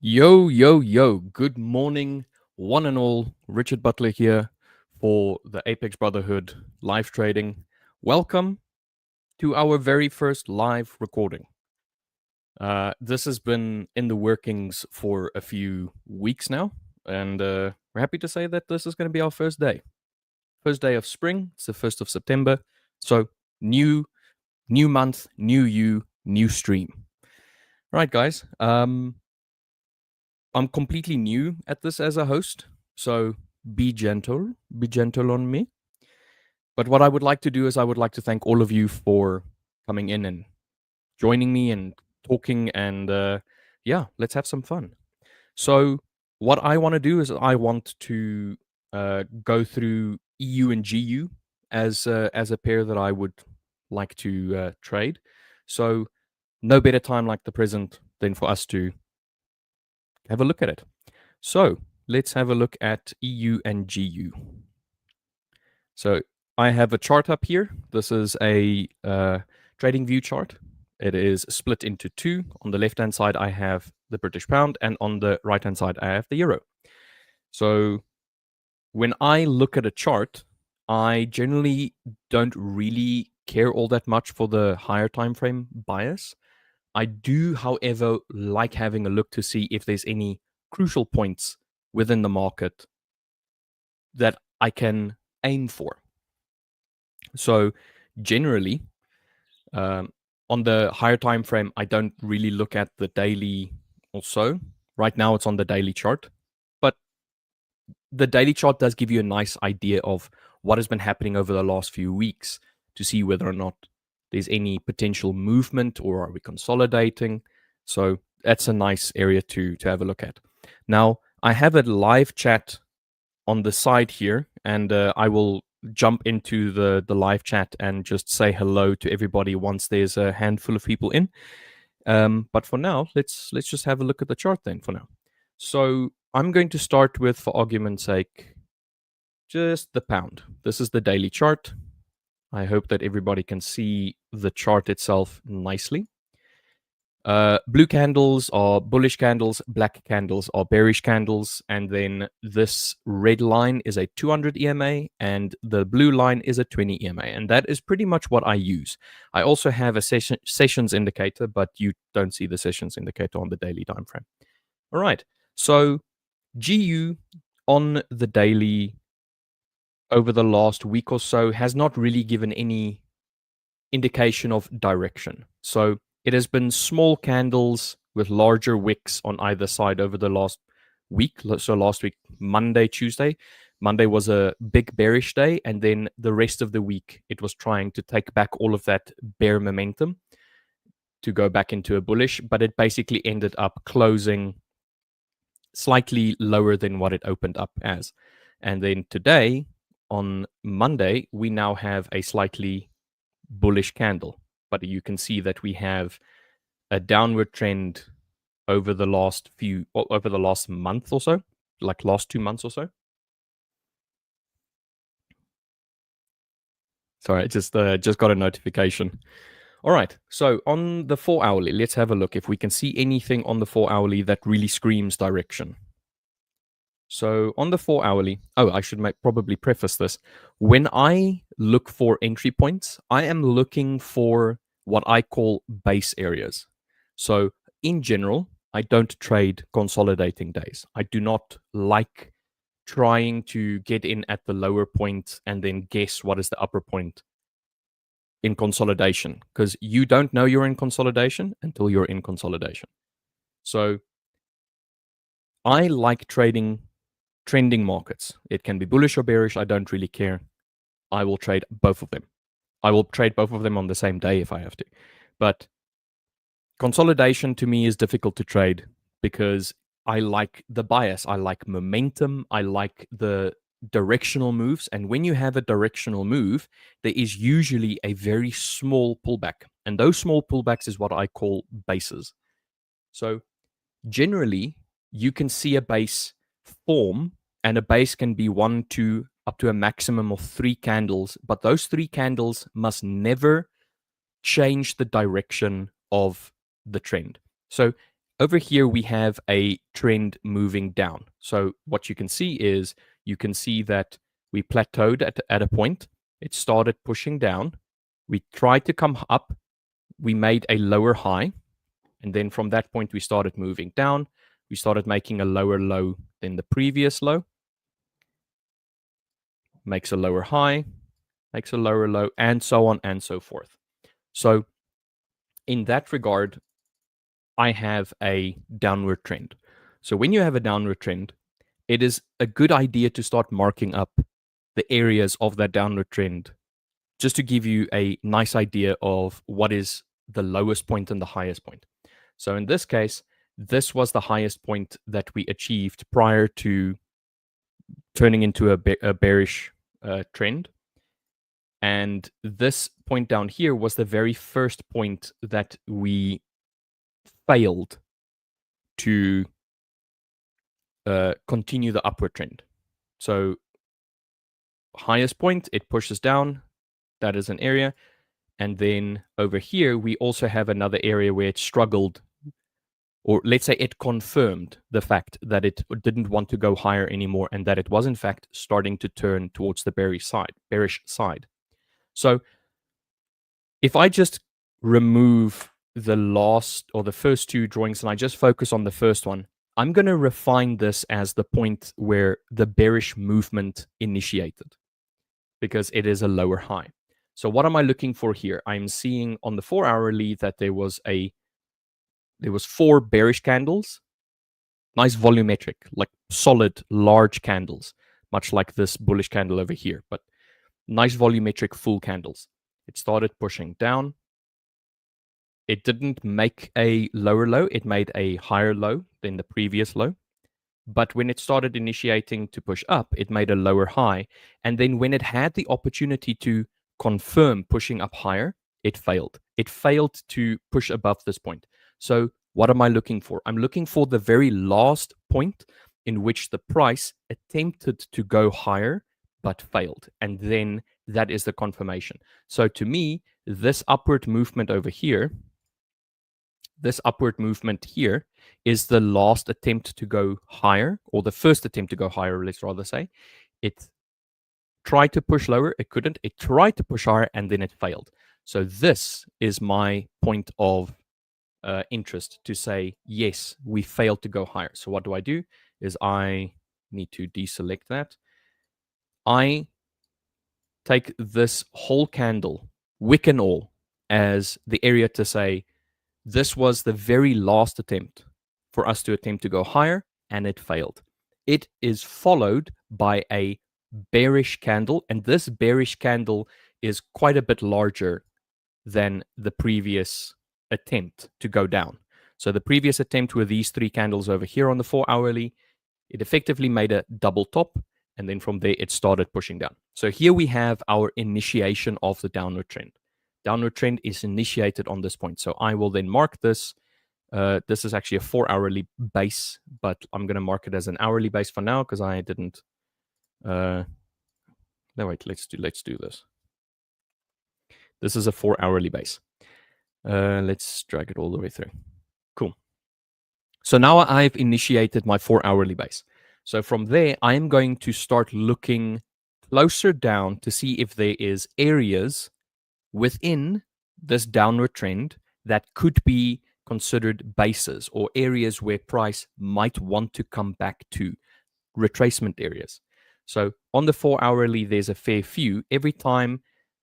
Yo, yo, yo. Good morning, one and all. Richard Butler here for the Apex Brotherhood live trading. Welcome to our very first live recording. This has been in the workings for a few weeks now, and we're happy to say that this is going to be our first day. First day of spring. It's the 1st of September. So, new month, new you, new stream. Right, guys. I'm completely new at this as a host, so be gentle on me. But what I would like to do is I would like to thank all of you for coming in and joining me and talking and yeah, let's have some fun. So what I want to do is I want to go through EU and GU as a pair that I would like to trade. So no better time like the present than for us to have a look at it. So let's have a look at EU and GU. So I have a chart up here. This is a trading view chart. It is split into two. On the left-hand side, I have the British pound, and on the right-hand side, I have the euro. So when I look at a chart, I generally don't really care all that much for the higher time frame bias. I do, however, like having a look to see if there's any crucial points within the market that I can aim for. So generally, on the higher time frame, I don't really look at the daily or so. Right now, it's on the daily chart, but the daily chart does give you a nice idea of what has been happening over the last few weeks to see whether or not there's any potential movement or are we consolidating. So that's a nice area to have a look at. Now, I have a live chat on the side here, and I will jump into the live chat and just say hello to everybody once there's a handful of people in. But for now, let's just have a look at the chart then. For now, so I'm going to start with, for argument's sake, just the pound. This is the daily chart. I hope that everybody can see the chart itself nicely. Blue candles are bullish candles, black candles are bearish candles, and then this red line is a 200 EMA and the blue line is a 20 EMA, and that is pretty much what I use. I also have a sessions indicator, but you don't see the sessions indicator on the daily time frame. All right, so GU on the daily over the last week or so has not really given any indication of direction. So it has been small candles with larger wicks on either side over the last week. So last week, Monday, Tuesday. Monday was a big bearish day, and then the rest of the week, it was trying to take back all of that bear momentum to go back into a bullish, but it basically ended up closing slightly lower than what it opened up as. And then today, on Monday, we now have a slightly bullish candle, but you can see that we have a downward trend over the last month or so, like last 2 months or so. Sorry, I just got a notification. All right, so on the 4 hourly, let's have a look if we can see anything on the 4 hourly that really screams direction. So on the 4 hourly, I should probably preface this. When I look for entry points, I am looking for what I call base areas. So in general, I don't trade consolidating days. I do not like trying to get in at the lower point and then guess what is the upper point in consolidation, because you don't know you're in consolidation until you're in consolidation. So I like trading trending markets. It can be bullish or bearish. I don't really care. I will trade both of them. I will trade both of them on the same day if I have to. But consolidation to me is difficult to trade because I like the bias. I like momentum. I like the directional moves. And when you have a directional move, there is usually a very small pullback. And those small pullbacks is what I call bases. So generally, you can see a base form, and a base can be 1, 2, up to a maximum of 3 candles. But those 3 candles must never change the direction of the trend. So over here we have a trend moving down. So what you can see is you can see that we plateaued at a point. It started pushing down. We tried to come up. We made a lower high. And then from that point, we started moving down. We started making a lower low than the previous low. Makes a lower high, makes a lower low, and so on and so forth. So in that regard, I have a downward trend. So when you have a downward trend, it is a good idea to start marking up the areas of that downward trend just to give you a nice idea of what is the lowest point and the highest point. So in this case, this was the highest point that we achieved prior to turning into a bearish trend. And this point down here was the very first point that we failed to continue the upward trend. So highest point, it pushes down. That is an area. And then over here, we also have another area where it struggled, or let's say it confirmed the fact that it didn't want to go higher anymore and that it was in fact starting to turn towards the bearish side. So if I just remove the last or the first two drawings and I just focus on the first one, I'm going to refine this as the point where the bearish movement initiated because it is a lower high. So what am I looking for here? I'm seeing on the 4-hourly that there was 4 bearish candles, nice volumetric, like solid large candles, much like this bullish candle over here, but nice volumetric full candles. It started pushing down. It didn't make a lower low. It made a higher low than the previous low. But when it started initiating to push up, it made a lower high. And then when it had the opportunity to confirm pushing up higher, it failed. It failed to push above this point. So what am I looking for? I'm looking for the very last point in which the price attempted to go higher but failed. And then that is the confirmation. So to me, this upward movement over here, this upward movement here is the last attempt to go higher, or the first attempt to go higher, let's rather say. It tried to push lower, it couldn't. It tried to push higher, and then it failed. So this is my point of interest to say, yes, we failed to go higher. So what do? Is I need to deselect that. I take this whole candle, wick and all, as the area to say, this was the very last attempt for us to attempt to go higher, and it failed. It is followed by a bearish candle, and this bearish candle is quite a bit larger than the previous attempt to go down. So the previous attempt were these 3 candles over here on the 4-hourly. It effectively made a double top, and then from there it started pushing down. So here we have our initiation of the downward trend. Downward trend is initiated on this point. So I will then mark this. This is actually a 4-hourly base, but I'm going to mark it as an hourly base for now because I didn't. No, wait. Let's do this. This is a 4-hourly base. Let's drag it all the way through. Cool. So now I've initiated my 4-hourly base. So from there, I am going to start looking closer down to see if there is areas within this downward trend that could be considered bases or areas where price might want to come back to, retracement areas. So on the 4-hourly, there's a fair few. Every time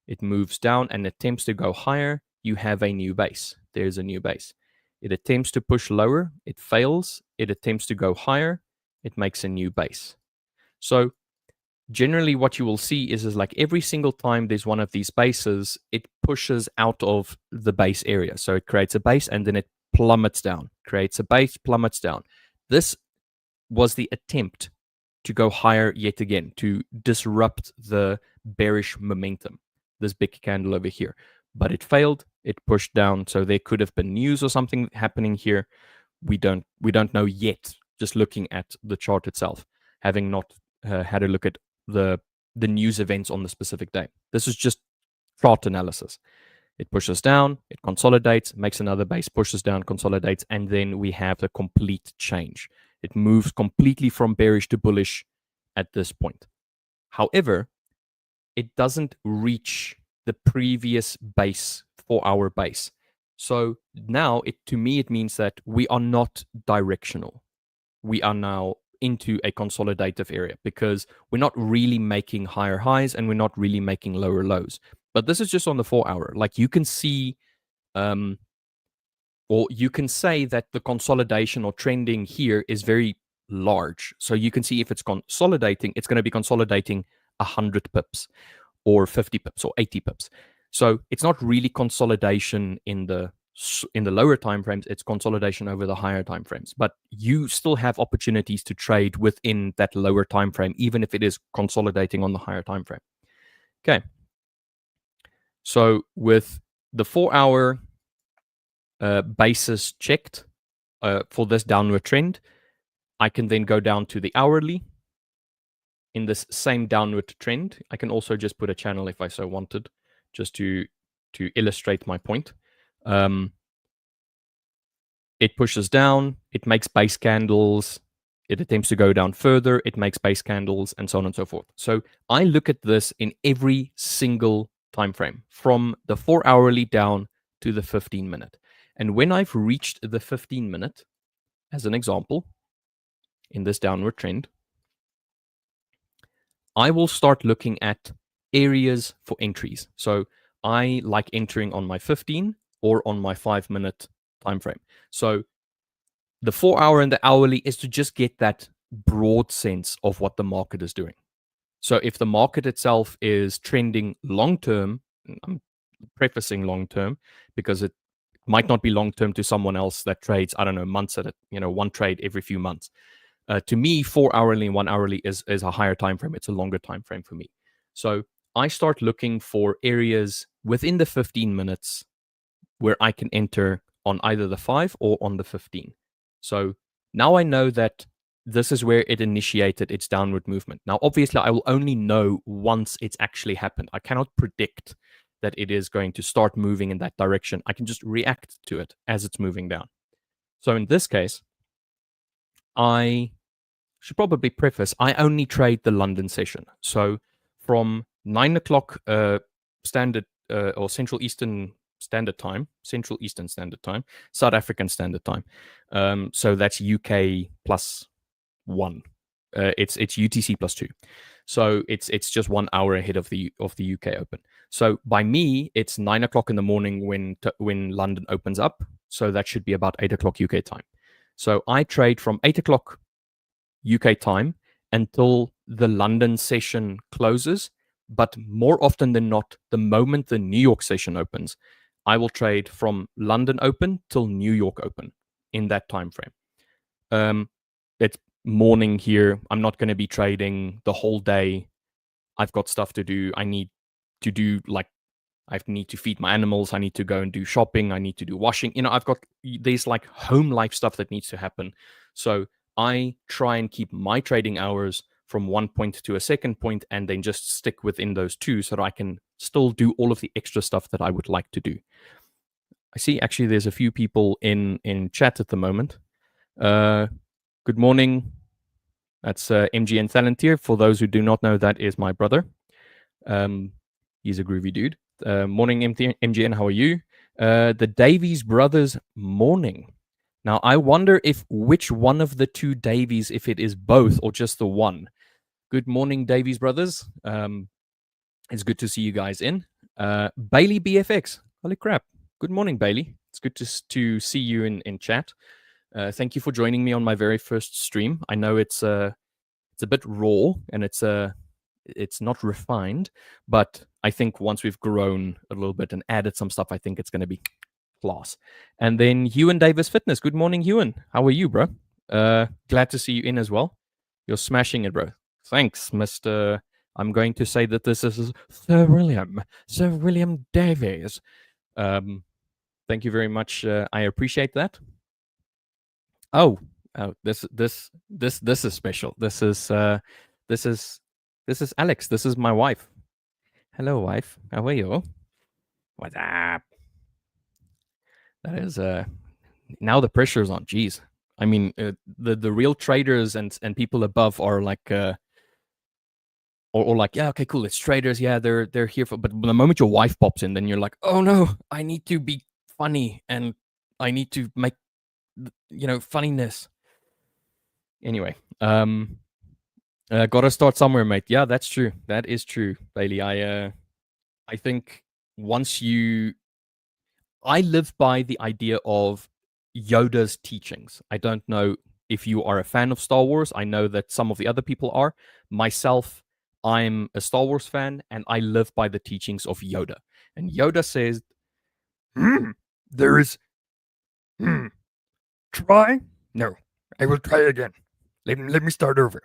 it moves down and attempts to go higher, you have a new base. There's a new base. It attempts to push lower, it fails. It attempts to go higher, it makes a new base. So generally what you will see is like every single time there's one of these bases, it pushes out of the base area. So it creates a base and then it plummets down, creates a base, plummets down. This was the attempt to go higher yet again, to disrupt the bearish momentum, this big candle over here. But it failed, it pushed down. So there could have been news or something happening here. We don't know yet, just looking at the chart itself, having not had a look at the news events on the specific day. This is just chart analysis. It pushes down, it consolidates, makes another base, pushes down, consolidates, and then we have the complete change. It moves completely from bearish to bullish at this point. However, it doesn't reach the previous base, 4-hour base. So now, to me, it means that we are not directional. We are now into a consolidative area because we're not really making higher highs and we're not really making lower lows. But this is just on the 4-hour. Like you can see, or you can say that the consolidation or trending here is very large. So you can see if it's consolidating, it's going to be consolidating 100 pips or 50 pips or 80 pips. So it's not really consolidation in the lower time frames, it's consolidation over the higher time frames. But you still have opportunities to trade within that lower time frame, even if it is consolidating on the higher time frame. Okay. So with the 4-hour basis checked for this downward trend, I can then go down to the hourly in this same downward trend. I can also just put a channel if I so wanted, just to illustrate my point. It pushes down, it makes base candles, it attempts to go down further, it makes base candles, and so on and so forth. So I look at this in every single time frame, from the 4-hourly down to the 15-minute. And when I've reached the 15-minute, as an example, in this downward trend, I will start looking at areas for entries. So I like entering on my 15 or on my 5-minute time frame. So the 4-hour and the hourly is to just get that broad sense of what the market is doing. So if the market itself is trending long term, I'm prefacing long term because it might not be long term to someone else that trades, I don't know, months at it, one trade every few months. To me, 4-hourly and 1-hourly is a higher time frame. It's a longer time frame for me. So I start looking for areas within the 15 minutes where I can enter on either the 5 or on the 15. So now I know that this is where it initiated its downward movement. Now, obviously, I will only know once it's actually happened. I cannot predict that it is going to start moving in that direction. I can just react to it as it's moving down. So in this case, I should probably preface, I only trade the London session. So from 9 o'clock standard or Central Eastern Standard Time, South African Standard Time. So that's UK plus 1. It's UTC plus 2. So it's just 1 hour ahead of the UK Open. So by me, it's 9 o'clock in the morning when London opens up. So that should be about 8 o'clock UK time. So I trade from 8 o'clock UK time until the London session closes. But more often than not, the moment the New York session opens, I will trade from London Open till New York Open in that time frame. It's morning here. I'm not going to be trading the whole day. I've got stuff to do. I need to do I need to feed my animals. I need to go and do shopping. I need to do washing. There's like home life stuff that needs to happen. So I try and keep my trading hours from one point to a second point and then just stick within those two so that I can still do all of the extra stuff that I would like to do. I see actually there's a few people in chat at the moment. Good morning. That's MGN Thalantir. For those who do not know, that is my brother. He's a groovy dude. Morning, MGN. How are you? The Davies brothers morning. Now, I wonder which one of the two Davies, if it is both or just the one. Good morning, Davies brothers. It's good to see you guys in. Bailey BFX. Holy crap. Good morning, Bailey. It's good to see you in chat. Thank you for joining me on my very first stream. I know it's a bit raw and it's not refined, but I think once we've grown a little bit and added some stuff, I think it's going to be class. And then Ewan Davis Fitness. Good morning, Ewan. How are you, bro? Glad to see you in as well. You're smashing it, bro. Thanks, Mr. I'm going to say that this is Sir William Davies. Thank you very much. I appreciate that. Oh, this is special. This is Alex. This is my wife. Hello, wife. How are you? What's up? That is now the pressure's on. Jeez. I mean, the real traders and people above are like or like, yeah, okay, cool, it's traders, yeah, they're here for, but the moment your wife pops in, then you're like, oh no, I need to be funny and I need to make funniness. Anyway, gotta start somewhere, mate. Yeah, that's true. That is true, Bailey. I think once you I live by the idea of Yoda's teachings. I don't know if you are a fan of Star Wars. I know that some of the other people are. Myself, I'm a Star Wars fan, and I live by the teachings of Yoda. And Yoda says, there is, try? No, I will try again. Let me start over.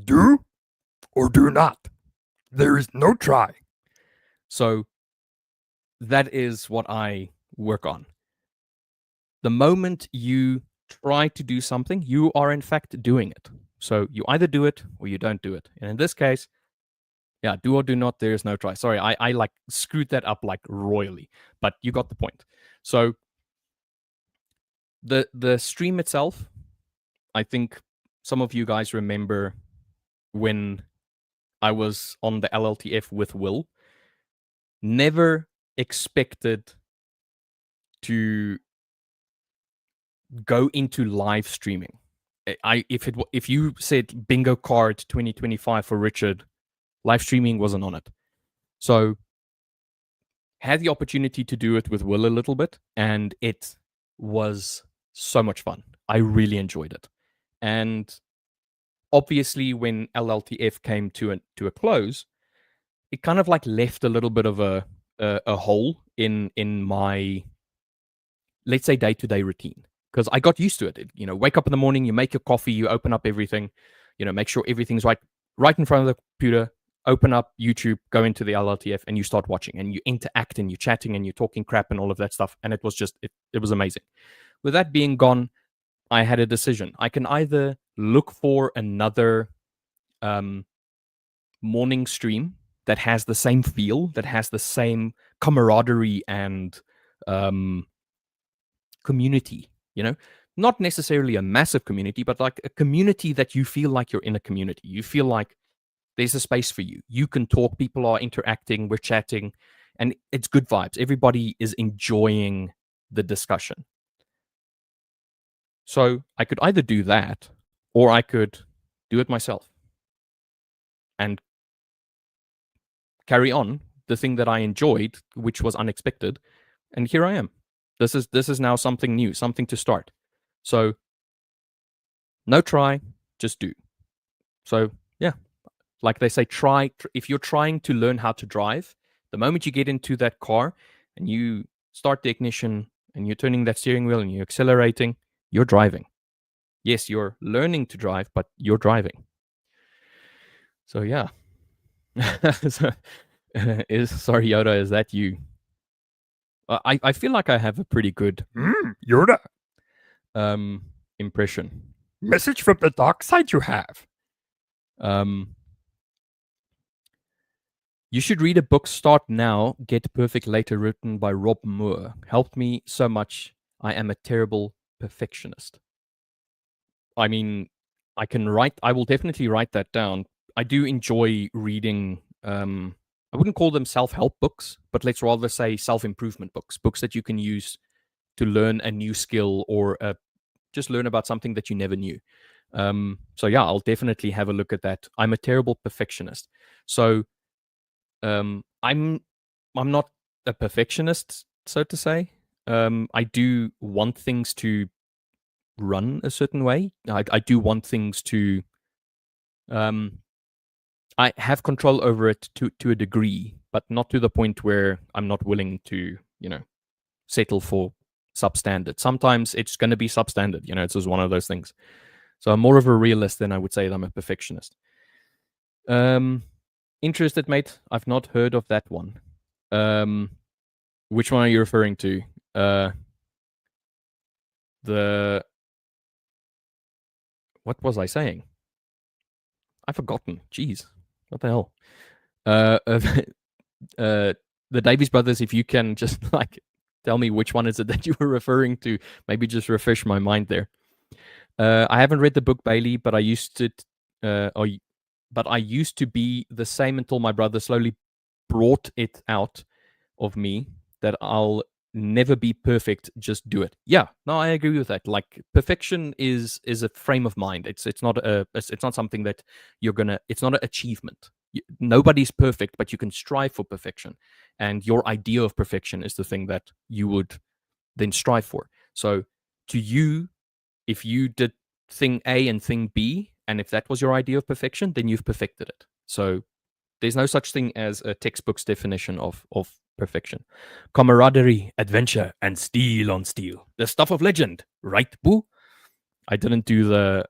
Do or do not. There is no try. So that is what I work on. The moment you try to do something, you are in fact doing it. So you either do it or you don't do it. And in this case, yeah, do or do not, there is no try. Sorry, I like screwed that up like royally, but you got the point. So the stream itself, I think some of you guys remember when I was on the LLTF with Will. Never expected to go into live streaming. If you said bingo card 2025 for Richard, live streaming wasn't on it. So had the opportunity to do it with Will a little bit, and it was so much fun. I really enjoyed it. And obviously when LLTF came to a close, it kind of like left a little bit of a hole in my, let's say, day-to-day routine, because I got used to it. Wake up in the morning, you make your coffee, you open up everything, make sure everything's right in front of the computer, open up YouTube, go into the LLTF, and you start watching, and you interact, and you're chatting, and you're talking crap, and all of that stuff. And it was just, it was amazing. With that being gone, I had a decision. I can either look for another morning stream that has the same feel, that has the same camaraderie and community, not necessarily a massive community, but like a community that you feel like you're in a community. You feel like there's a space for you. You can talk, people are interacting, we're chatting, and it's good vibes. Everybody is enjoying the discussion. So I could either do that or I could do it myself and carry on the thing that I enjoyed, which was unexpected. And here I am. This is now something new, something to start. So no try, just do. So yeah, like they say, if you're trying to learn how to drive, the moment you get into that car and you start the ignition and you're turning that steering wheel and you're accelerating, you're driving. Yes, you're learning to drive, but you're driving. So yeah. Sorry, Yoda, is that you? I feel like I have a pretty good Yoda impression. Message from the dark side you have. You should read a book, Start Now, Get Perfect Later, written by Rob Moore. Helped me so much. I am a terrible perfectionist. I mean, I will definitely write that down. I do enjoy reading, I wouldn't call them self-help books, but let's rather say self-improvement books that you can use to learn a new skill or just learn about something that you never knew. So yeah, I'll definitely have a look at that. I'm a terrible perfectionist. So I'm not a perfectionist, so to say. I do want things to run a certain way. I do want things to I have control over it to a degree, but not to the point where I'm not willing to, settle for substandard. Sometimes it's going to be substandard, it's just one of those things. So I'm more of a realist than I would say that I'm a perfectionist. Interested, mate? I've not heard of that one. Which one are you referring to? What was I saying? I've forgotten. Jeez, what the hell? the Davies brothers, if you can just like tell me which one is it that you were referring to, maybe just refresh my mind there. I haven't read the book Bailey, but I used to, but I used to be the same until my brother slowly brought it out of me that I'll never be perfect. Just do it. Yeah, no, I agree with that. Like perfection is a frame of mind. It's not it's not something that you're gonna. It's not an achievement. Nobody's perfect, but you can strive for perfection, and your idea of perfection is the thing that you would then strive for. So to you, if you did thing A and thing B, and if that was your idea of perfection, then you've perfected it. So there's no such thing as a textbook's definition of perfection. Camaraderie, adventure, and steel on steel. The stuff of legend, right, boo? I didn't do the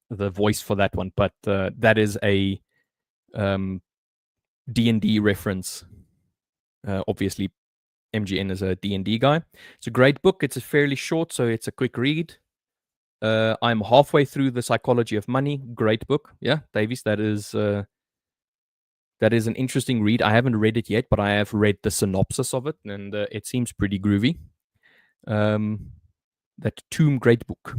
voice for that one, but that is a D&D reference. Obviously, MGN is a D&D guy. It's a great book. It's fairly short, so it's a quick read. I'm halfway through The Psychology of Money. Great book. Yeah, Davies, that is an interesting read. I haven't read it yet, but I have read the synopsis of it, and it seems pretty groovy. That Tomb, great book.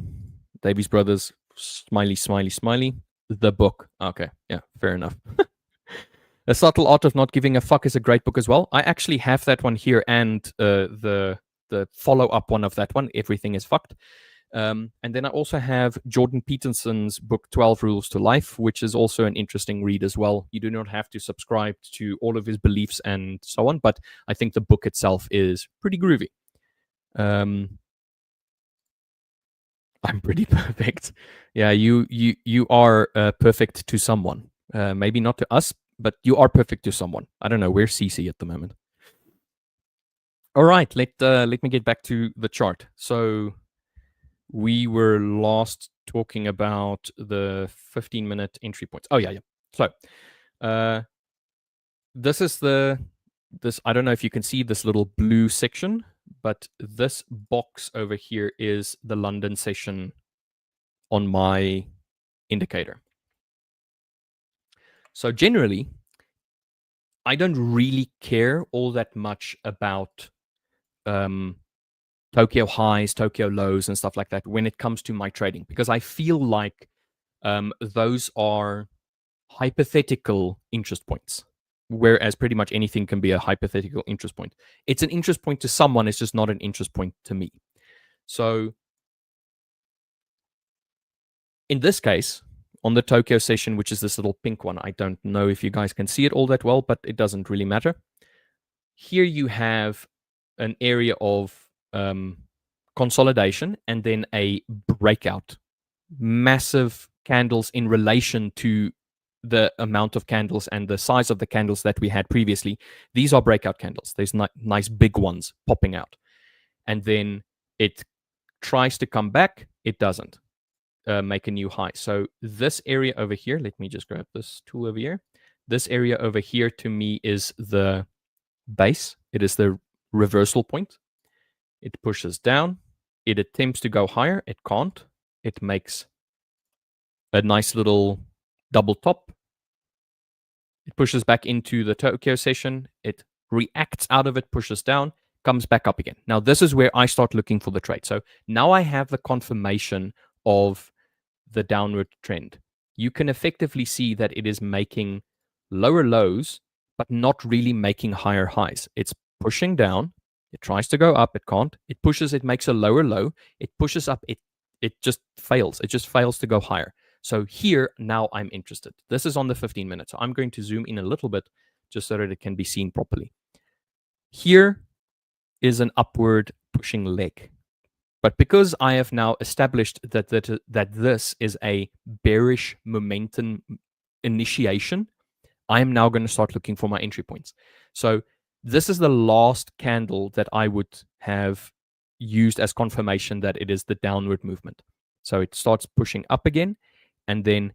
Davies Brothers, smiley, smiley, smiley. The book. Okay, yeah, fair enough. The Subtle Art of Not Giving a Fuck is a great book as well. I actually have that one here, and the follow-up one of that one, Everything is Fucked. And then I also have Jordan Peterson's book 12 Rules to Life, which is also an interesting read as well. You do not have to subscribe to all of his beliefs and so on, but I think the book itself is pretty groovy. I'm pretty perfect. Yeah, you are perfect to someone. Maybe not to us, but you are perfect to someone. I don't know. Where's CC at the moment? All right, let me get back to the chart. So we were last talking about the 15-minute entry points. Oh yeah. So this is this. I don't know if you can see this little blue section, but this box over here is the London session on my indicator. So generally, I don't really care all that much about Tokyo highs, Tokyo lows, and stuff like that when it comes to my trading, because I feel like those are hypothetical interest points, whereas pretty much anything can be a hypothetical interest point. It's an interest point to someone, it's just not an interest point to me. So in this case, on the Tokyo session, which is this little pink one, I don't know if you guys can see it all that well, but it doesn't really matter. Here you have an area of consolidation and then a breakout. Massive candles in relation to the amount of candles and the size of the candles that we had previously. These are breakout candles. There's nice big ones popping out. And then it tries to come back. It doesn't make a new high. So this area over here, let me just grab this tool over here. This area over here to me is the base. It is the reversal point. It pushes down. It attempts to go higher. It can't. It makes a nice little double top. It pushes back into the Tokyo session. It reacts out of it, pushes down, comes back up again. Now, this is where I start looking for the trade. So now I have the confirmation of the downward trend. You can effectively see that it is making lower lows, but not really making higher highs. It's pushing down. It tries to go up. It can't. It pushes. It makes a lower low. It pushes up. It just fails. It just fails to go higher. So here, now I'm interested. This is on the 15 minutes. So I'm going to zoom in a little bit just so that it can be seen properly. Here is an upward pushing leg. But because I have now established that this is a bearish momentum initiation, I am now going to start looking for my entry points. So this is the last candle that I would have used as confirmation that it is the downward movement. So it starts pushing up again, and then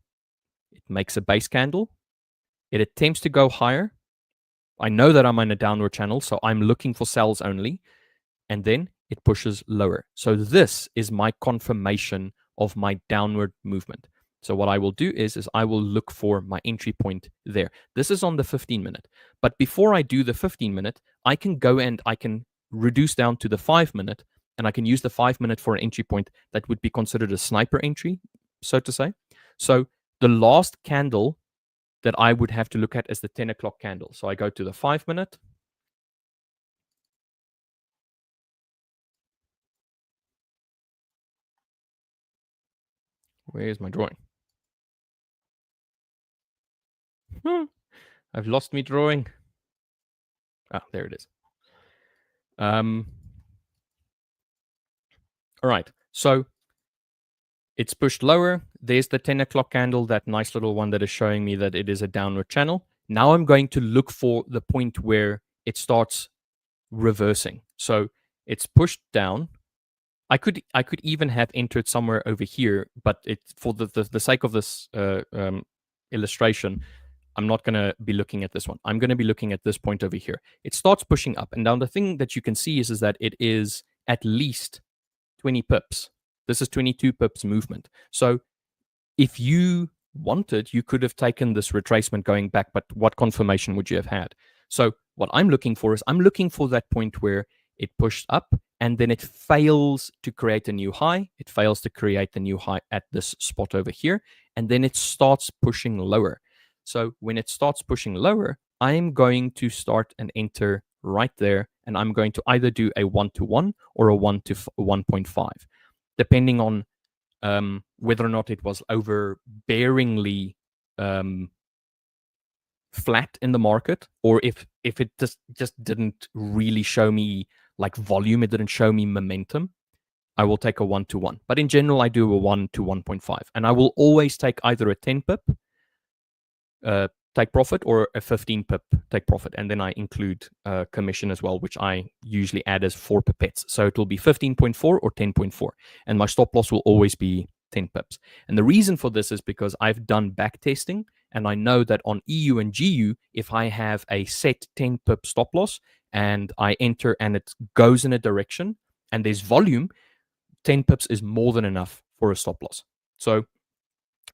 it makes a base candle. It attempts to go higher. I know that I'm in a downward channel, so I'm looking for sells only. And then it pushes lower. So this is my confirmation of my downward movement. So what I will do is I will look for my entry point there. This is on the 15-minute. But before I do the 15-minute, I can go and I can reduce down to the 5-minute, and I can use the 5-minute for an entry point that would be considered a sniper entry, so to say. So the last candle that I would have to look at is the 10 o'clock candle. So I go to the 5-minute. Where's my drawing? I've lost me drawing. Ah, there it is. All right. So it's pushed lower. There's the 10 o'clock candle, that nice little one that is showing me that it is a downward channel. Now I'm going to look for the point where it starts reversing. So it's pushed down. I could even have entered somewhere over here, but for the sake of this illustration, I'm not going to be looking at this one. I'm going to be looking at this point over here. It starts pushing up. And now the thing that you can see is that it is at least 20 pips. This is 22 pips movement. So if you wanted, you could have taken this retracement going back, but what confirmation would you have had? So what I'm looking for is I'm looking for that point where it pushed up and then it fails to create a new high. It fails to create the new high at this spot over here. And then it starts pushing lower. So when it starts pushing lower, I'm going to start and enter right there. And I'm going to either do a 1-to-1 or a 1-to-1.5, depending on whether or not it was overbearingly flat in the market, or if it just didn't really show me like volume, it didn't show me momentum, I will take a 1-to-1. But in general, I do a 1-to-1.5. And I will always take either a 10 pip take profit or a 15 pip take profit. And then I include commission as well, which I usually add as 4 pipettes. So it will be 15.4 or 10.4. And my stop loss will always be 10 pips. And the reason for this is because I've done back testing, and I know that on EU and GU, if I have a set 10 pip stop loss and I enter and it goes in a direction and there's volume, 10 pips is more than enough for a stop loss. So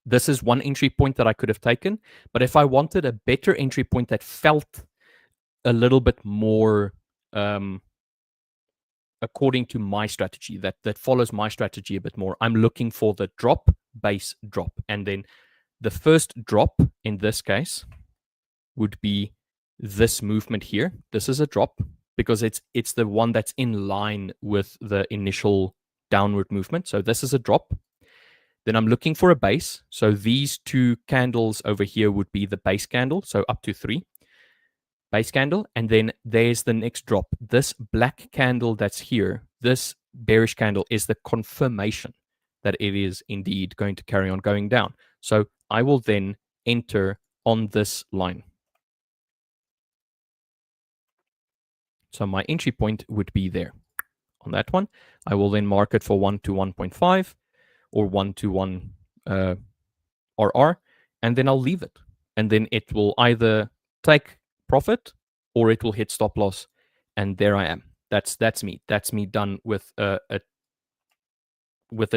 this is one entry point that I could have taken. But if I wanted a better entry point that felt a little bit more according to my strategy, that follows my strategy a bit more, I'm looking for the drop, base, drop. And then the first drop in this case would be this movement here. This is a drop because it's the one that's in line with the initial downward movement. So this is a drop. Then I'm looking for a base. So these two candles over here would be the base candle. So up to 3. Base candle. And then there's the next drop. This black candle that's here, this bearish candle, is the confirmation that it is indeed going to carry on going down. So I will then enter on this line. So my entry point would be there on that one. I will then mark it for 1-to-1.5 or 1-to-1 RR, and then I'll leave it. And then it will either take profit or it will hit stop loss. And there I am. That's me. That's me done with a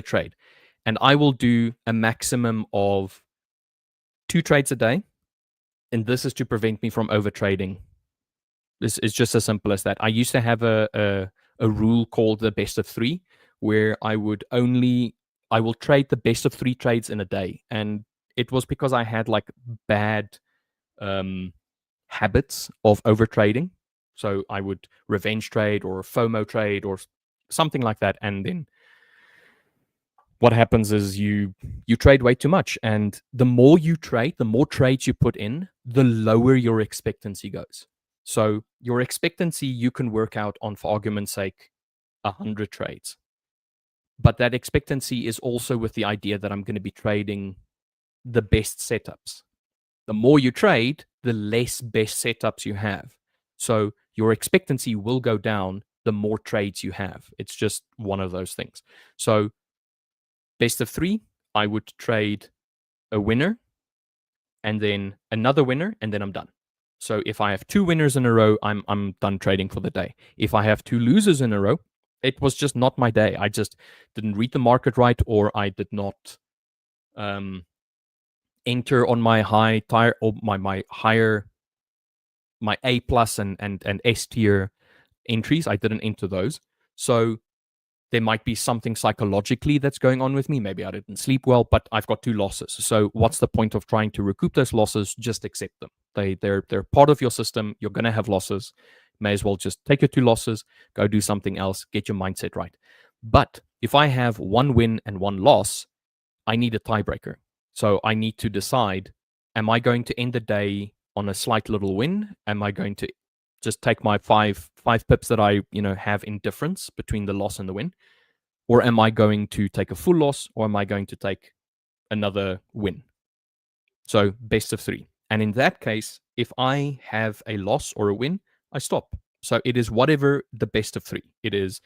trade. And I will do a maximum of 2 trades a day. And this is to prevent me from overtrading. This is just as simple as that. I used to have a rule called the best of 3, where I will trade the best of 3 trades in a day. And it was because I had like bad habits of overtrading. So I would revenge trade or FOMO trade or something like that. And then what happens is you trade way too much. And the more you trade, the more trades you put in, the lower your expectancy goes. So your expectancy, you can work out on, for argument's sake, 100 trades. But that expectancy is also with the idea that I'm going to be trading the best setups. The more you trade, the less best setups you have. So your expectancy will go down the more trades you have. It's just one of those things. So best of 3, I would trade a winner and then another winner, and then I'm done. So if I have 2 winners in a row, I'm done trading for the day. If I have 2 losers in a row, it was just not my day. I just didn't read the market right, or I did not enter on my high tire or my higher, my A plus and S tier entries. I didn't enter those. So there might be something psychologically that's going on with me. Maybe I didn't sleep well, but I've got 2 losses. So what's the point of trying to recoup those losses? Just accept them. They're part of your system. You're going to have losses. May as well just take your 2 losses, go do something else, get your mindset right. But if I have 1 win and 1 loss, I need a tiebreaker. So I need to decide, am I going to end the day on a slight little win? Am I going to just take my five pips that I have in difference between the loss and the win? Or am I going to take a full loss, or am I going to take another win? So best of 3. And in that case, if I have a loss or a win, I stop. So it is whatever the best of 3. It is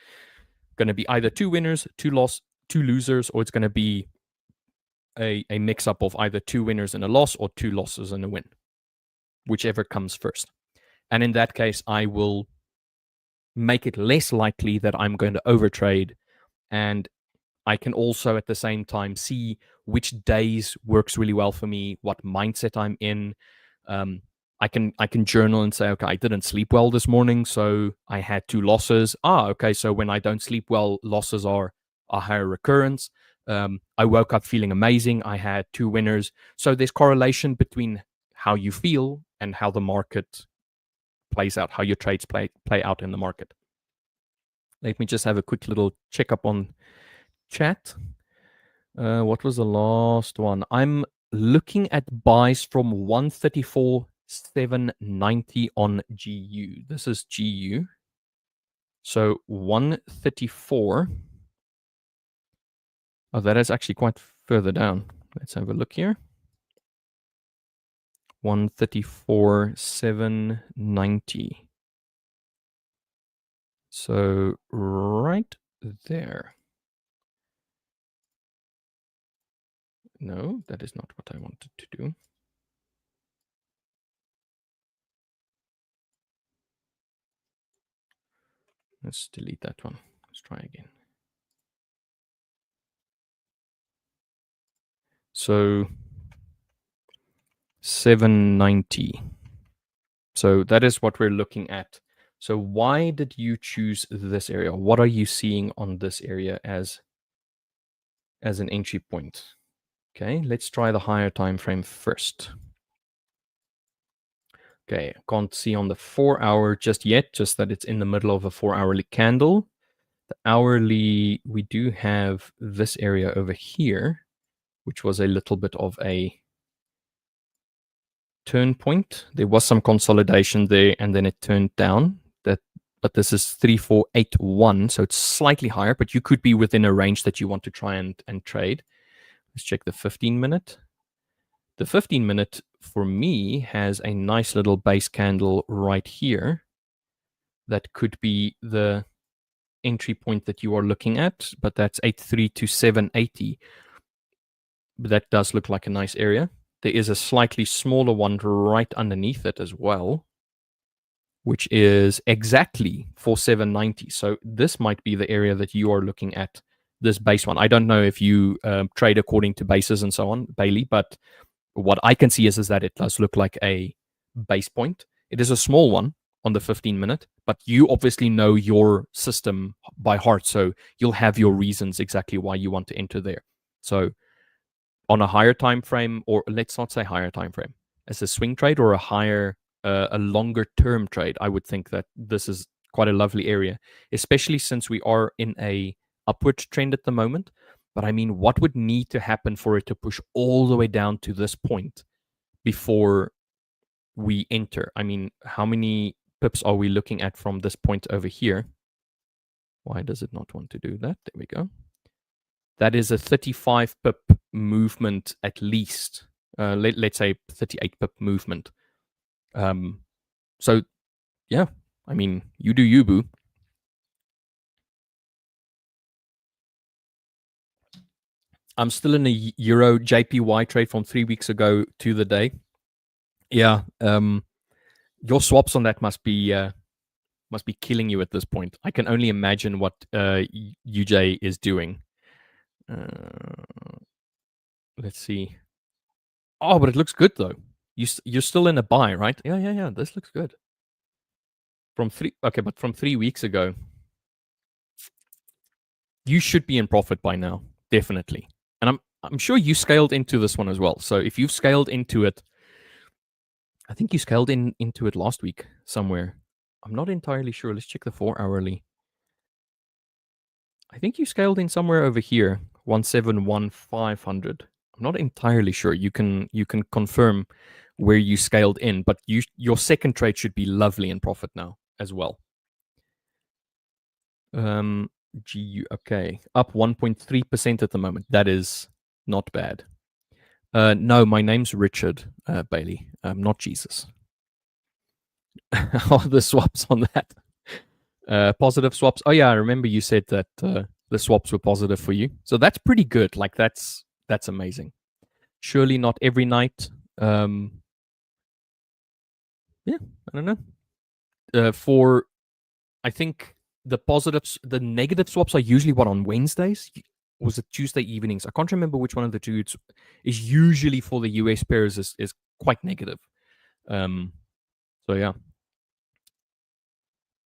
going to be either 2 winners, 2 losers, or it's going to be a mix up of either 2 winners and a loss or 2 losses and a win, whichever comes first. And in that case, I will make it less likely that I'm going to overtrade, and I can also at the same time see which days works really well for me, what mindset I'm in. I can journal and say, okay, I didn't sleep well this morning, so I had 2 losses. Okay, so when I don't sleep well, losses are a higher recurrence. I woke up feeling amazing. I had 2 winners. So there's correlation between how you feel and how the market plays out, how your trades play out in the market. Let me just have a quick little checkup on chat. What was the last one? I'm looking at buys from 134,790 on GU. This is GU. So 134. Oh, that is actually quite further down. Let's have a look here. 134,790. So right there. No, that is not what I wanted to do. Let's delete that one. Let's try again. So 790. So that is what we're looking at. So why did you choose this area? What are you seeing on this area as an entry point? Okay, let's try the higher time frame first. Okay, I can't see on the 4-hour just yet, just that it's in the middle of a 4-hourly candle. The hourly, we do have this area over here, which was a little bit of a turn point. There was some consolidation there, and then it turned down. But this is 3481, so it's slightly higher, but you could be within a range that you want to try and trade. Let's check the 15-minute. The 15-minute for me has a nice little base candle right here. That could be the entry point that you are looking at, but that's 83 to 780. But that does look like a nice area. There is a slightly smaller one right underneath it as well, which is exactly for 790. So this might be the area that you are looking at, this base one. I don't know if you trade according to bases and so on, Bailey, but what I can see is that it does look like a base point. It is a small one on the 15-minute, but you obviously know your system by heart, so you'll have your reasons exactly why you want to enter there. So on a higher time frame, or let's not say higher time frame, as a swing trade or a longer term trade, I would think that this is quite a lovely area, especially since we are in a upward trend at the moment. But I mean, what would need to happen for it to push all the way down to this point before we enter? I mean, how many pips are we looking at from this point over here? Why does it not want to do that? There we go. That is a 35 pip movement at least. Let's say 38 pip movement. So, yeah, I mean, you do you, boo. I'm still in a Euro JPY trade from 3 weeks ago to the day. Yeah, your swaps on that must be killing you at this point. I can only imagine what UJ is doing. Let's see. Oh, but it looks good though. You're still in a buy, right? Yeah. This looks good. From 3 weeks ago, you should be in profit by now, definitely. And I'm sure you scaled into this one as well. So if you've scaled into it, I think you scaled into it last week somewhere. I'm not entirely sure. Let's check the 4-hourly. I think you scaled in somewhere over here, 171,500. I'm not entirely sure. You can confirm where you scaled in, but your second trade should be lovely in profit now as well. Okay, up 1.3% at the moment. That is not bad. No, my name's Richard Bailey. Not Jesus. How are the swaps on that? Positive swaps. Oh yeah, I remember you said that the swaps were positive for you. So that's pretty good. Like that's amazing. Surely not every night. Yeah, I don't know. For I think the positives, the negative swaps are usually what on Wednesdays. Was it Tuesday evenings? I can't remember which one of the two is usually for the US pairs is quite negative. So yeah.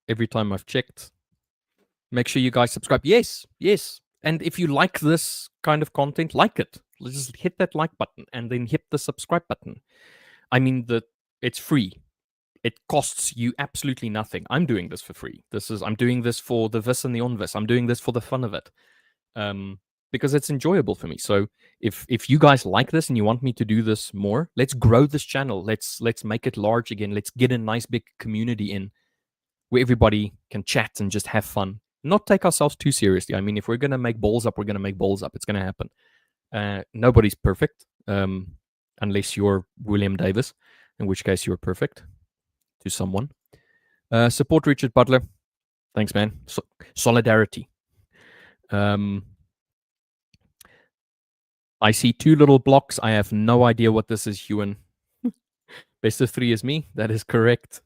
Every time I've checked, make sure you guys subscribe. Yes. And if you like this kind of content, like it. Just hit that like button and then hit the subscribe button. I mean, it's free. It costs you absolutely nothing. I'm doing this for free. I'm doing this for the vis and the onvis. I'm doing this for the fun of it, because it's enjoyable for me. So if you guys like this and you want me to do this more, let's grow this channel. Let's make it large again. Let's get a nice big community in where everybody can chat and just have fun. Not take ourselves too seriously. I mean, if we're gonna make balls up, we're gonna make balls up. It's gonna happen. Nobody's perfect, unless you're William Davis, in which case you're perfect to someone. Support Richard Butler. Thanks, man. Solidarity. I see 2 little blocks. I have no idea what this is, Ewan. Best of 3 is me. That is correct.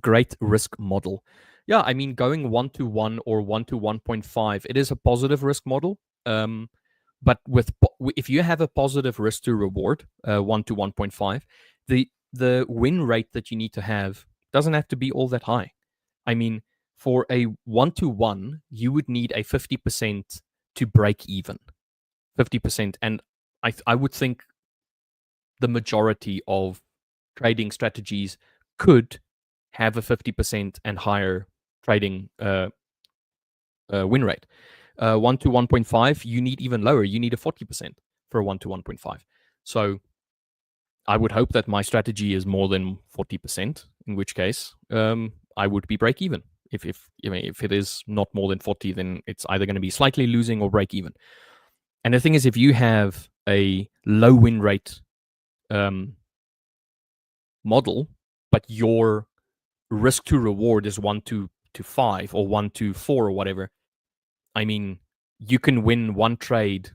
Great risk model. Yeah, I mean, going 1-to-1 or 1-to-1.5, it is a positive risk model. But if you have a positive risk to reward, 1-to-1.5, the win rate that you need to have doesn't have to be all that high. I mean, for a 1-to-1, you would need a 50% to break even. 50%. And I would think the majority of trading strategies could have a 50% and higher trading win rate. 1-to-1.5, you need even lower. You need a 40% for a 1-to-1.5. So I would hope that my strategy is more than 40%, in which case I would be break even. If it is not more than 40, then it's either going to be slightly losing or break even. And the thing is, if you have a low win rate model, but your risk to reward is 1-to-5 or 1-to-4 or whatever, I mean, you can win one trade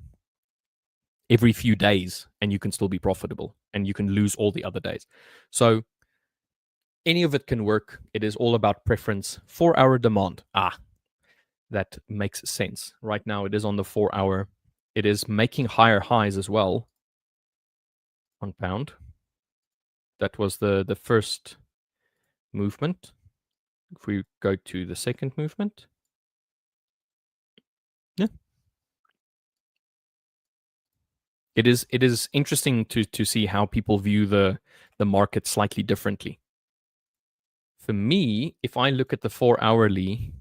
every few days and you can still be profitable, and you can lose all the other days. So any of it can work. It is all about preference. 4-hour demand. That makes sense. Right now it is on the 4-hour. It is making higher highs as well on pound. That was the first movement. If we go to the second movement, yeah, it is interesting to see how people view the market slightly differently. For me, if I look at the 4-hourly,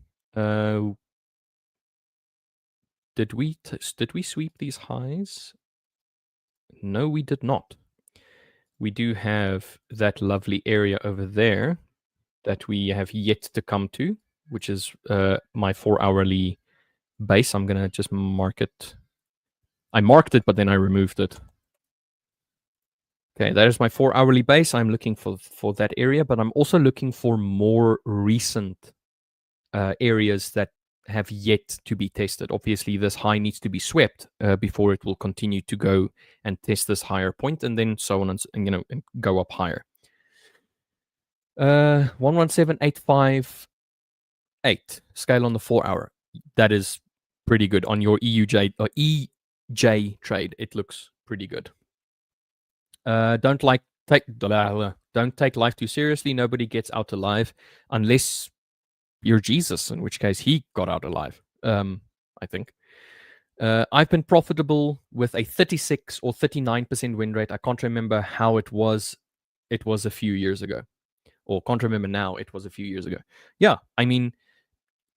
did we sweep these highs? No, we did not. We do have that lovely area over there that we have yet to come to, which is my 4-hourly base. I'm gonna just mark it. I marked it, but then I removed it. Okay, that is my 4-hourly base. I'm looking for that area, but I'm also looking for more recent areas that have yet to be tested. Obviously, this high needs to be swept before it will continue to go and test this higher point, and then so on and go up higher. 117858 scale on the 4-hour. That is pretty good on your EJ trade. It looks pretty good. Don't don't take life too seriously. Nobody gets out alive unless you're Jesus, in which case he got out alive. I think. I've been profitable with a 36 or 39% win rate. I can't remember how it was. It was a few years ago, or can't remember now. It was a few years ago. Yeah, I mean,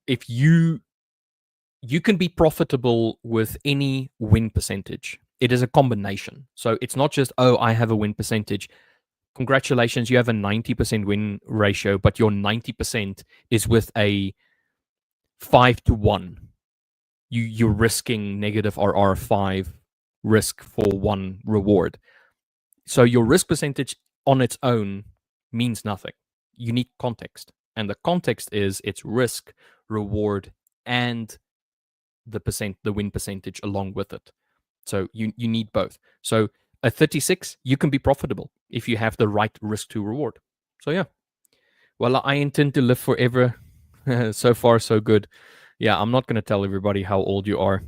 if you can be profitable with any win percentage. It is a combination. So it's not just, oh, I have a win percentage. Congratulations, you have a 90% win ratio, but your 90% is with a 5-1. You're risking negative RR5 risk for one reward. So your risk percentage on its own means nothing. You need context. And the context is it's risk, reward, and the win percentage along with it. So you need both. So at 36, you can be profitable if you have the right risk to reward. So yeah. Well, I intend to live forever. So far, so good. Yeah, I'm not going to tell everybody how old you are.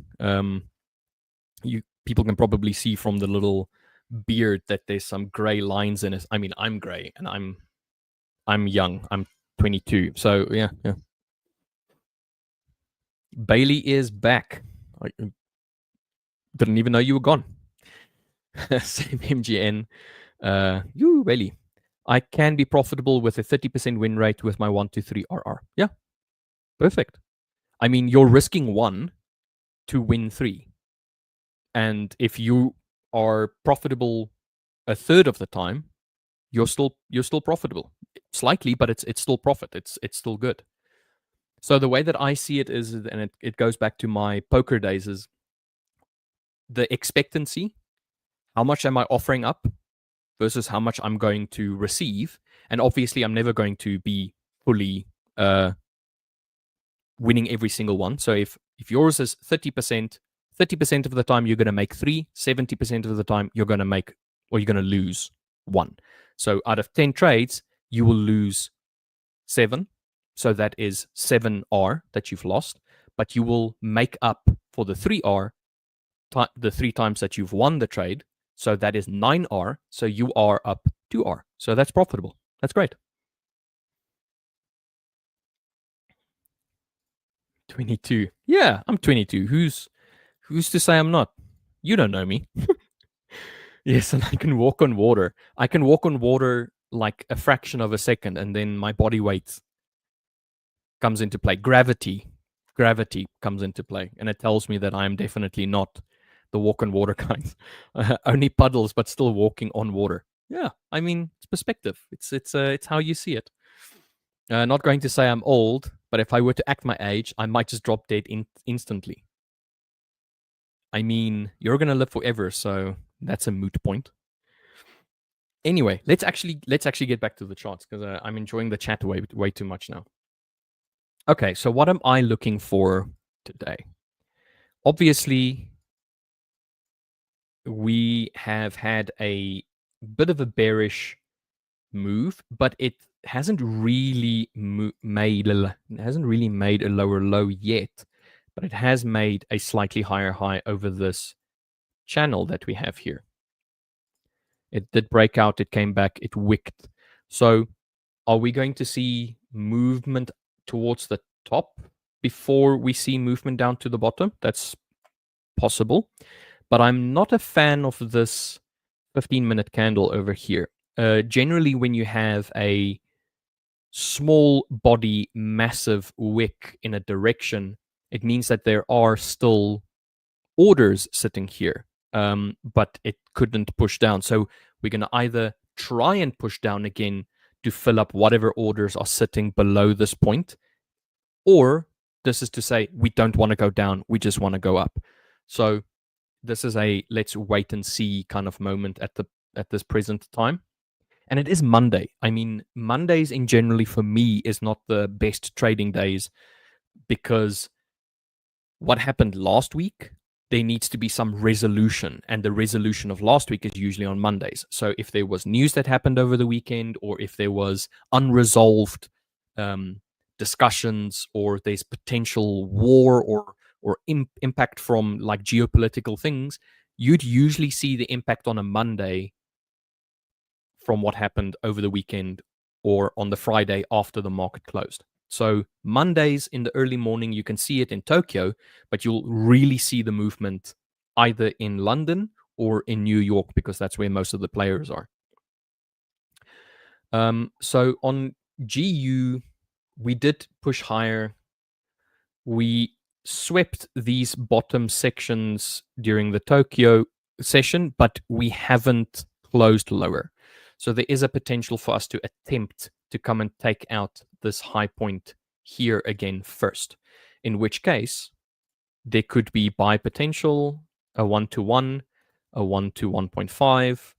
You people can probably see from the little beard that there's some gray lines in it. I mean, I'm gray and I'm young. I'm 22. So yeah. Bailey is back. I didn't even know you were gone. Same MGN. You Bailey. I can be profitable with a 30% win rate with my 1-3 RR. Yeah, perfect. I mean, you're risking 1 to win 3. And if you are profitable a third of the time, you're still profitable. Slightly, but it's still profit. It's still good. So the way that I see it is, and it goes back to my poker days, is the expectancy. How much am I offering up versus how much I'm going to receive? And obviously, I'm never going to be fully winning every single one. So if yours is 30%, 30% of the time you're going to make 3, 70% of the time you're going to make, or you're going to lose 1. So out of 10 trades, you will lose 7. So that is 7R that you've lost, but you will make up for the 3R, the 3 times that you've won the trade. So that is 9R. So you are up 2R. So that's profitable. That's great. 22. Yeah, I'm 22. Who's to say I'm not? You don't know me. Yes, and I can walk on water. I can walk on water like a fraction of a second, and then my body weight comes into play. Gravity comes into play, and it tells me that I am definitely not the walk on water kind. Only puddles, but still walking on water. Yeah, I mean, it's perspective. It's how you see it. Not going to say I'm old, but if I were to act my age, I might just drop dead instantly. I mean, you're gonna live forever, so that's a moot point. Anyway, let's actually get back to the charts because I'm enjoying the chat way too much now. Okay, so what am I looking for today? Obviously, we have had a bit of a bearish move, but it hasn't really made a lower low yet, but it has made a slightly higher high over this channel that we have here. It did break out, it came back, it wicked. So are we going to see movement towards the top before we see movement down to the bottom? That's possible. But I'm not a fan of this 15-minute candle over here. Generally, when you have a small body, massive wick in a direction, it means that there are still orders sitting here, but it couldn't push down. So we're going to either try and push down again to fill up whatever orders are sitting below this point, or this is to say we don't want to go down, we just want to go up. So this is a let's wait and see kind of moment at this present time. And it is Monday. I mean, Mondays in generally for me is not the best trading days because what happened last week, there needs to be some resolution. And the resolution of last week is usually on Mondays. So if there was news that happened over the weekend, or if there was unresolved discussions, or there's potential war or impact from like geopolitical things, you'd usually see the impact on a Monday from what happened over the weekend or on the Friday after the market closed. So Mondays in the early morning, you can see it in Tokyo, but you'll really see the movement either in London or in New York, because that's where most of the players are. So on GU, we did push higher. We swept these bottom sections during the Tokyo session, but we haven't closed lower. So there is a potential for us to attempt to come and take out this high point here again first, in which case there could be buy potential, a 1-to-1, a 1-to-1.5.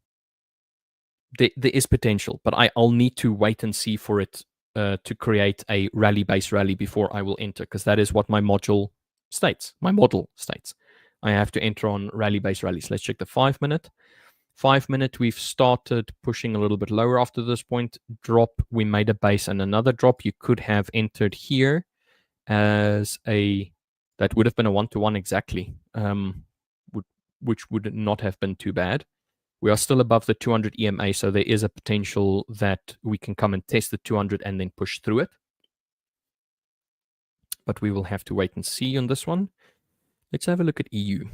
There is potential, but I'll need to wait and see for it to create a rally-based rally before I will enter, because that is what my model states. My model states I have to enter on rally-based rallies. Let's check the 5-minute. 5-minute, we've started pushing a little bit lower after this point. Drop, we made a base and another drop. You could have entered here as that would have been a 1-to-1 exactly, which would not have been too bad. We are still above the 200 EMA, so there is a potential that we can come and test the 200 and then push through it. But we will have to wait and see on this one. Let's have a look at EU.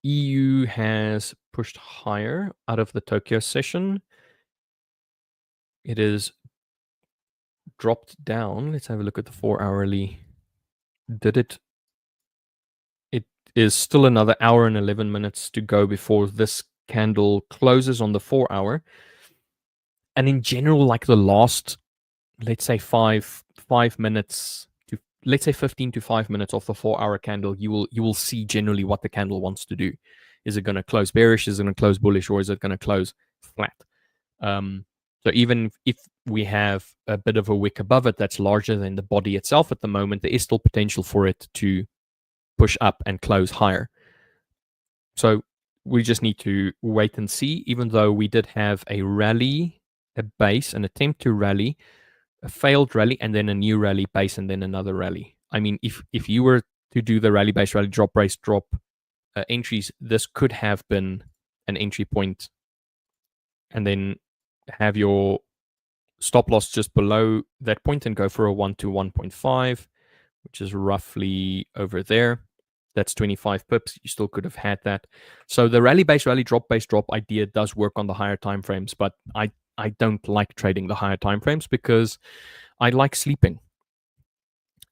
EU has pushed higher out of the Tokyo session. It is dropped down. Let's have a look at the 4-hourly. It is still another hour and 11 minutes to go before this candle closes on the 4-hour. And in general, like the last, let's say 5 minutes to, let's say 15 to 5 minutes off the 4-hour candle, you will see generally what the candle wants to do. Is it going to close bearish? Is it going to close bullish? Or is it going to close flat? So even if we have a bit of a wick above it that's larger than the body itself at the moment, there is still potential for it to push up and close higher. So we just need to wait and see, even though we did have a rally, a base, an attempt to rally, a failed rally, and then a new rally base, and then another rally. I mean, if you were to do the rally base, rally drop, base drop entries, this could have been an entry point, and then have your stop loss just below that point and go for a 1-to-1.5, which is roughly over there. That's 25 pips. You still could have had that. So the rally base, rally drop base drop idea does work on the higher time frames, but I don't like trading the higher time frames because I like sleeping.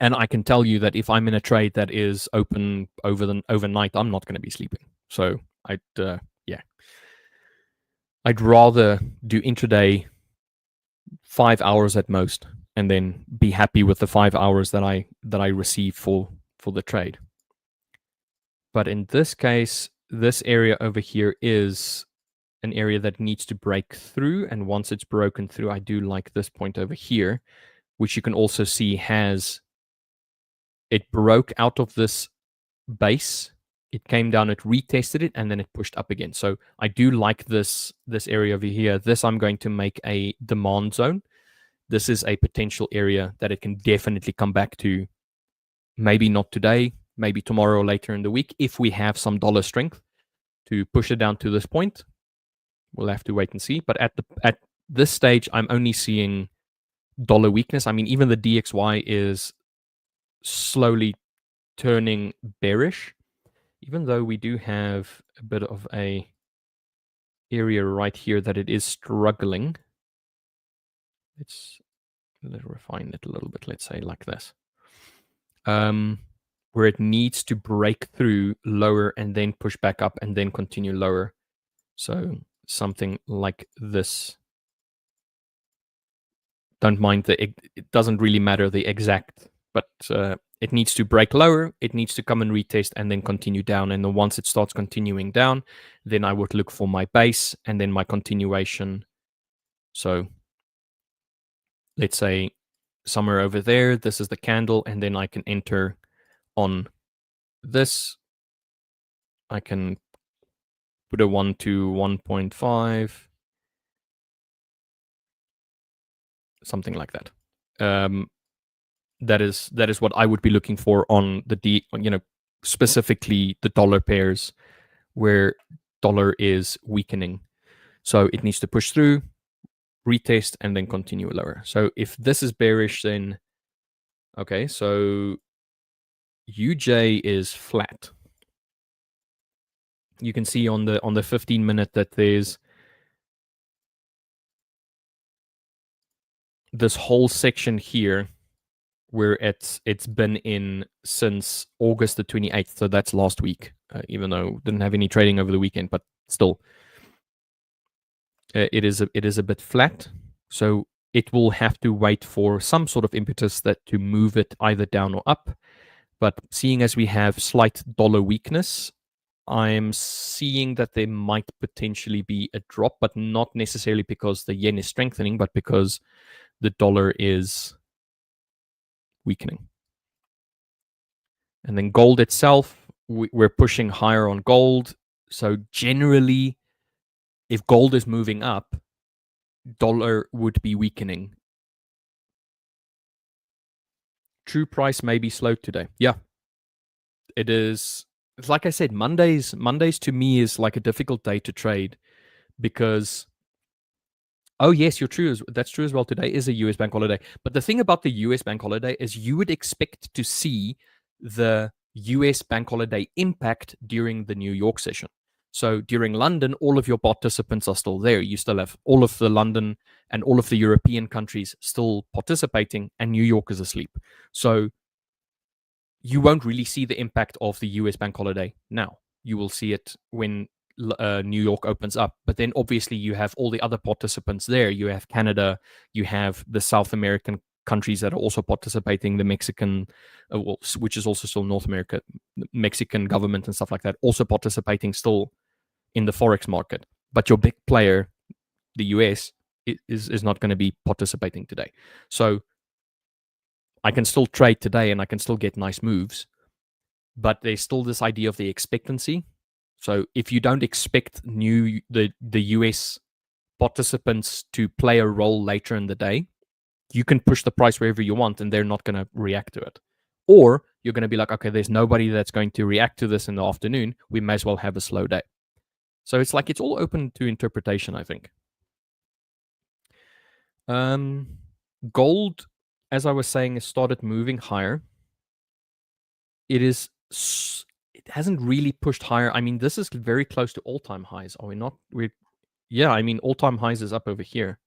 And I can tell you that if I'm in a trade that is open overnight, I'm not going to be sleeping. So I'd rather do intraday 5 hours at most, and then be happy with the 5 hours that I receive for the trade. But in this case, this area over here is an area that needs to break through. And once it's broken through, I do like this point over here, which you can also see it broke out of this base. It came down, it retested it, and then it pushed up again. So I do like this area over here. This I'm going to make a demand zone. This is a potential area that it can definitely come back to. Maybe not today, maybe tomorrow or later in the week, if we have some dollar strength to push it down to this point. We'll have to wait and see. But at this stage, I'm only seeing dollar weakness. I mean, even the DXY is slowly turning bearish, even though we do have a bit of a area right here that it is struggling. Let's refine it a little bit. Let's say like this. Where it needs to break through lower and then push back up and then continue lower. So something like this. Don't mind it doesn't really matter the exact, but it needs to break lower, it needs to come and retest and then continue down. And then once it starts continuing down, then I would look for my base and then my continuation. So let's say somewhere over there, this is the candle, and then I can enter on this. I can put a 1-to-1.5, something like that. That is what I would be looking for on the specifically the dollar pairs where dollar is weakening. So it needs to push through, retest, and then continue lower. So if this is bearish, then okay, so UJ is flat. You can see on the 15-minute that there's this whole section here where it's been in since August the 28th. So that's last week, even though didn't have any trading over the weekend, but still, it is a bit flat. So it will have to wait for some sort of impetus that to move it either down or up. But seeing as we have slight dollar weakness, I'm seeing that there might potentially be a drop, but not necessarily because the yen is strengthening, but because the dollar is weakening. And then gold itself, we're pushing higher on gold. So generally, if gold is moving up, dollar would be weakening. True price may be slow today. Yeah, it is. It's like I said, Mondays to me is like a difficult day to trade because oh yes, you're true. That's true as well. Today is a US bank holiday. But the thing about the US bank holiday is you would expect to see the US bank holiday impact during the New York session. So during London, all of your participants are still there. You still have all of the London and all of the European countries still participating, and New York is asleep. So you won't really see the impact of the US bank holiday now. You will see it when New York opens up. But then obviously you have all the other participants there. You have Canada, you have the South American countries that are also participating, the Mexican, which is also still North America, Mexican government and stuff like that, also participating still in the Forex market. But your big player, the US, is not going to be participating today. So I can still trade today and I can still get nice moves, but there's still this idea of the expectancy. So if you don't expect the US participants to play a role later in the day, you can push the price wherever you want and they're not going to react to it. Or you're going to be like, okay, there's nobody that's going to react to this in the afternoon. We may as well have a slow day. So it's like it's all open to interpretation, I think. Gold, as I was saying, has started moving higher. It hasn't really pushed higher. I mean, this is very close to all-time highs. Are we not? Yeah, I mean, all-time highs is up over here.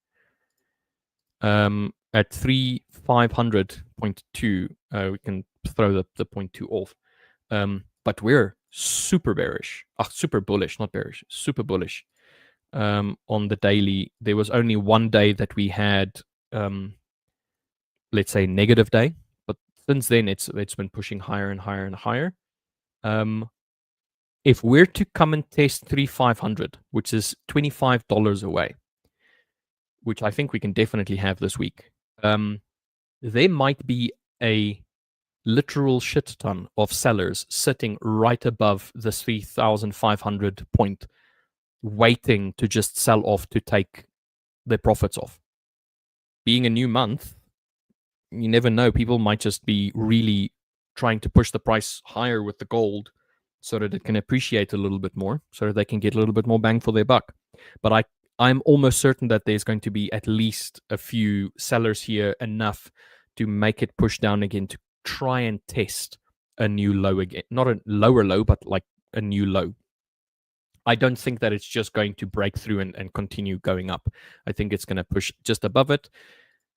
At 3500.2, we can throw the 0.2 off. But we're super bearish. Super bullish, not bearish. Super bullish. On the daily, there was only one day that we had, let's say, negative day. But since then, it's been pushing higher and higher and higher. If we're to come and test 3500, which is $25 away, which I think we can definitely have this week, there might be a literal shit ton of sellers sitting right above the 3,500 point, waiting to just sell off to take their profits off. Being a new month, you never know. People might just be really trying to push the price higher with the gold so that it can appreciate a little bit more, so that they can get a little bit more bang for their buck. But I'm almost certain that there's going to be at least a few sellers here, enough to make it push down again to try and test a new low again. Not a lower low, but like a new low. I don't think that it's just going to break through and continue going up. I think it's going to push just above it.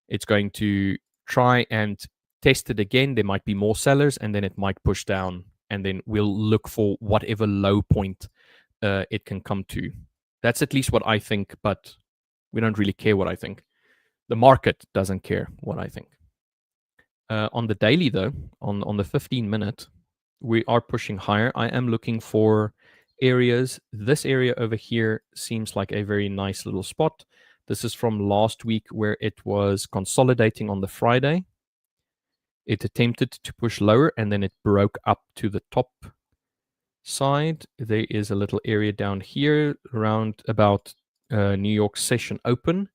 It's going to try and test it again. There might be more sellers, and then it might push down, and then we'll look for whatever low point it can come to. That's at least what I think, but we don't really care what I think. The market doesn't care what I think. On the daily, though, on the 15-minute, we are pushing higher. I am looking for areas. This area over here seems like a very nice little spot. This is from last week where it was consolidating on the Friday. It attempted to push lower and then it broke up to the top side. There is a little area down here around about New York session open.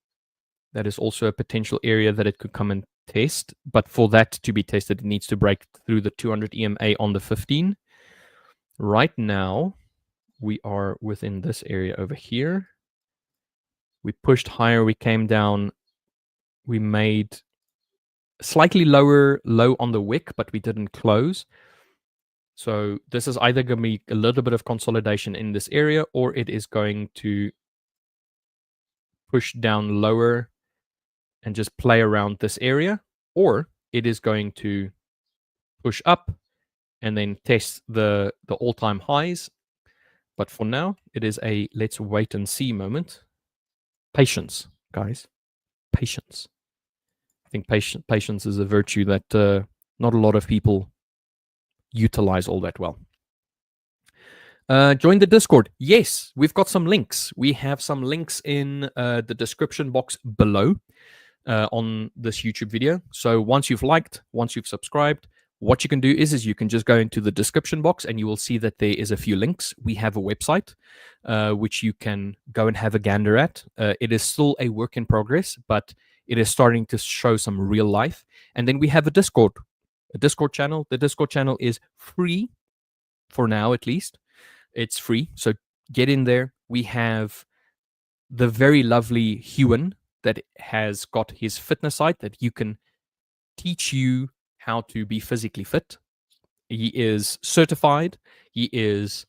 That is also a potential area that it could come and test. But for that to be tested, it needs to break through the 200 EMA on the 15. Right now, we are within this area over here. We pushed higher, we came down, we made slightly lower low on the wick, but we didn't close. So this is either going to be a little bit of consolidation in this area, or it is going to push down lower and just play around this area, or it is going to push up and then test the all-time highs. But for now, it is a let's wait and see moment. Patience, guys. Patience. I think patience is a virtue that not a lot of people utilize all that well. Join the Discord. Yes, we've got some links. We have some links in the description box below on this YouTube video. So once you've liked, once you've subscribed, what you can do is you can just go into the description box and you will see that there is a few links. We have a website which you can go and have a gander at. It is still a work in progress, but it is starting to show some real life. And then we have a Discord channel. The Discord channel is free for now, at least. It's free. So get in there. We have the very lovely Hewan that has got his fitness site that you can teach you how to be physically fit. He is certified. He is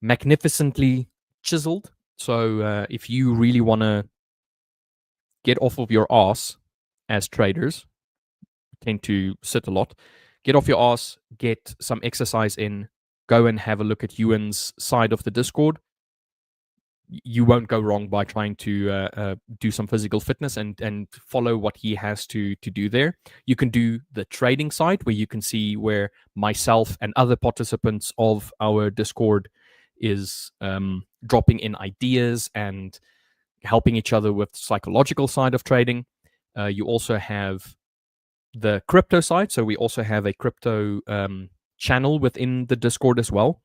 magnificently chiseled. So if you really want to get off of your ass as traders, tend to sit a lot, get off your ass, get some exercise in, go and have a look at Ewan's side of the Discord. You won't go wrong by trying to do some physical fitness and follow what he has to do there. You can do the trading side where you can see where myself and other participants of our Discord is dropping in ideas and helping each other with psychological side of trading. You also have the crypto side. So we also have a crypto channel within the Discord as well,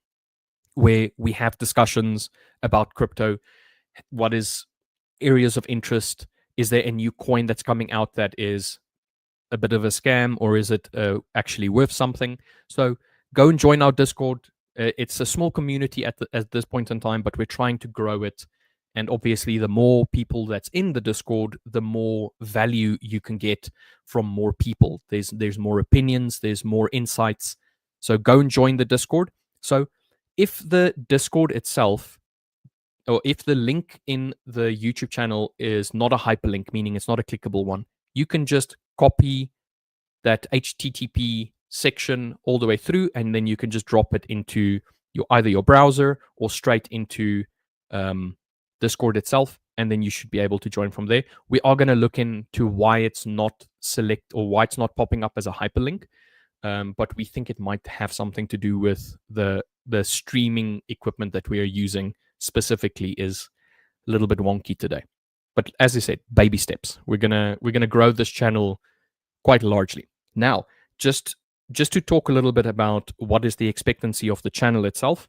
where we have discussions about crypto. What is areas of interest? Is there a new coin that's coming out that is a bit of a scam, or is it actually worth something? So go and join our Discord. It's a small community at this point in time, but we're trying to grow it. And obviously, the more people that's in the Discord, the more value you can get from more people. There's more opinions, there's more insights. So go and join the Discord. So if the Discord itself, or if the link in the YouTube channel is not a hyperlink, meaning it's not a clickable one, you can just copy that HTTP section all the way through, and then you can just drop it into either your browser or straight into Discord itself, and then you should be able to join from there. We are going to look into why it's not why it's not popping up as a hyperlink, but we think it might have something to do with the streaming equipment that we are using specifically is a little bit wonky today. But as I said, baby steps. We're gonna grow this channel quite largely. Now, just to talk a little bit about what is the expectancy of the channel itself.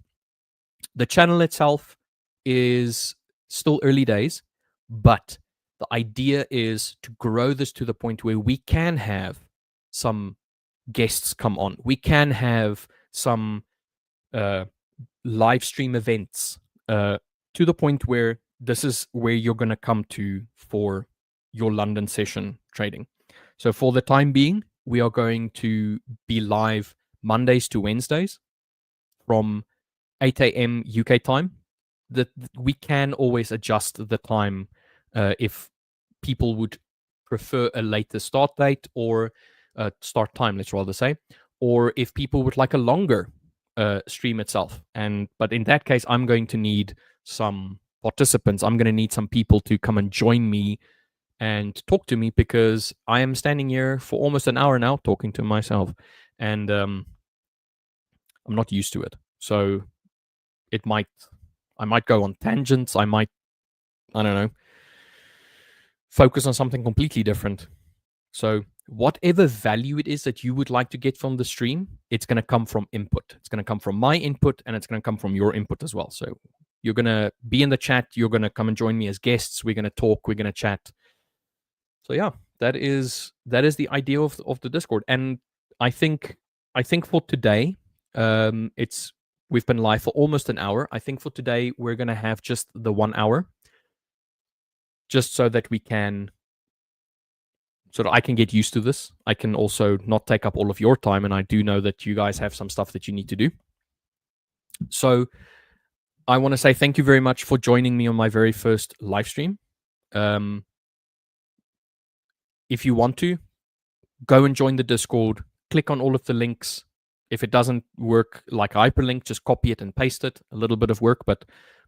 The channel itself is still early days, but the idea is to grow this to the point where we can have some guests come on. We can have some live stream events to the point where this is where you're going to come to for your London session trading. So for the time being, we are going to be live Mondays to Wednesdays from 8 a.m. UK time. That we can always adjust the time if people would prefer a later start date or start time, let's rather say, or if people would like a longer stream itself. But in that case, I'm going to need some participants. I'm going to need some people to come and join me and talk to me, because I am standing here for almost an hour now talking to myself, and I'm not used to it. So I might go on tangents. I don't know, focus on something completely different. So whatever value it is that you would like to get from the stream, it's going to come from input. It's going to come from my input, and it's going to come from your input as well. So you're going to be in the chat. You're going to come and join me as guests. We're going to talk. We're going to chat. So yeah, that is the idea of the Discord. And I think for today, we've been live for almost an hour. I think for today we're going to have just the 1 hour. just so that we can so that I can get used to this. I can also not take up all of your time, and I do know that you guys have some stuff that you need to do. So I want to say thank you very much for joining me on my very first live stream. If you want to, go and join the Discord, click on all of the links. If it doesn't work like a hyperlink, just copy it and paste it. A little bit of work, but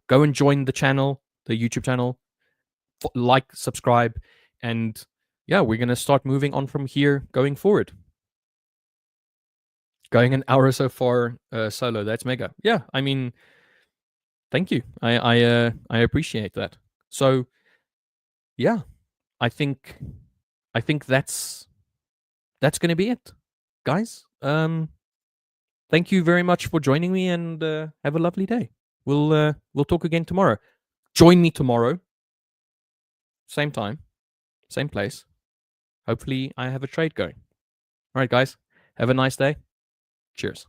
go and join the channel, the YouTube channel, like, subscribe, and yeah, we're going to start moving on from here going forward. Going an hour so far solo, that's mega. Yeah, I mean, thank you. I appreciate that. So yeah, I think that's going to be it, guys. Thank you very much for joining me, and have a lovely day. We'll talk again tomorrow. Join me tomorrow, same time, same place. Hopefully, I have a trade going. All right, guys. Have a nice day. Cheers.